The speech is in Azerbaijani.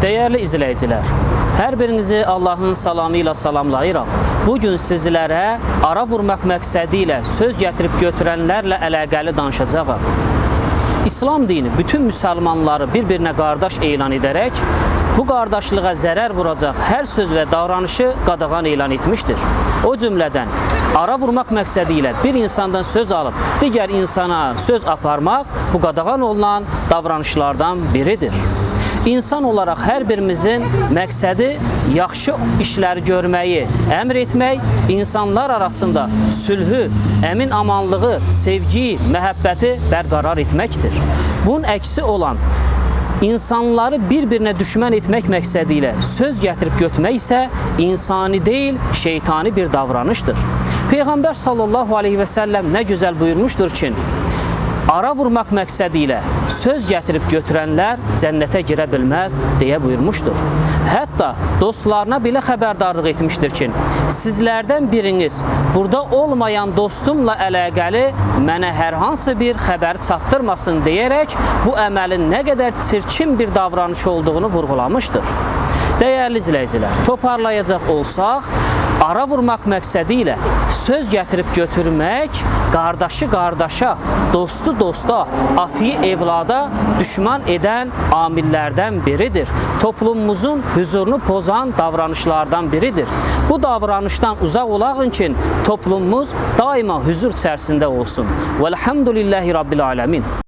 Değerli izleyiciler, her birinizi Allah'ın salamıyla salamlayıram. Bugün sizlere ara vurmak məqsədilə söz getirip götürənlərlə əlaqəli danışacağım. İslam dini bütün Müslümanları bir-birine qardaş elan ederek bu qardaşlığa zərər vuracaq hər söz və davranışı qadağan elan etmiştir. O cümlədən ara vurmaq məqsədilə bir insandan söz alıp digər insana söz aparmaq bu qadağan olunan davranışlardan biridir. İnsan olarak hər birimizin məqsədi yaxşı işləri görməyi, əmr etmək, insanlar arasında sülhü, əmin amanlığı, sevgiyi, məhəbbəti bərqərar etməkdir. Bunun əksi olan insanları bir-birinə düşmən etmək məqsədilə söz gətirib götürmək isə insani deyil, şeytani bir davranışdır. Peyğəmbər sallallahu aleyhi və səlləm nə gözəl buyurmuşdur ki, ara vurmaq məqsədilə söz gətirib götürənlər cənnətə girə bilməz deyə buyurmuşdur. Hətta dostlarına belə xəbərdarlıq etmişdir ki, sizlərdən biriniz burada olmayan dostumla əlaqəli mənə hər hansı bir xəbər çatdırmasın deyərək bu əməlin nə qədər çirkin bir davranış olduğunu vurğulamışdır. Değerli izleyiciler, toparlayacaq olsaq, ara vurmaq məqsədilə söz gətirib götürmək, qardaşı qardaşa, dostu dosta, atıyı evlada düşman edən amillərdən biridir. Toplumumuzun huzurunu pozan davranışlardan biridir. Bu davranışdan uzaq olağın ki, toplumumuz daima huzur içərisində olsun. Velhamdülillahi Rabbil alemin.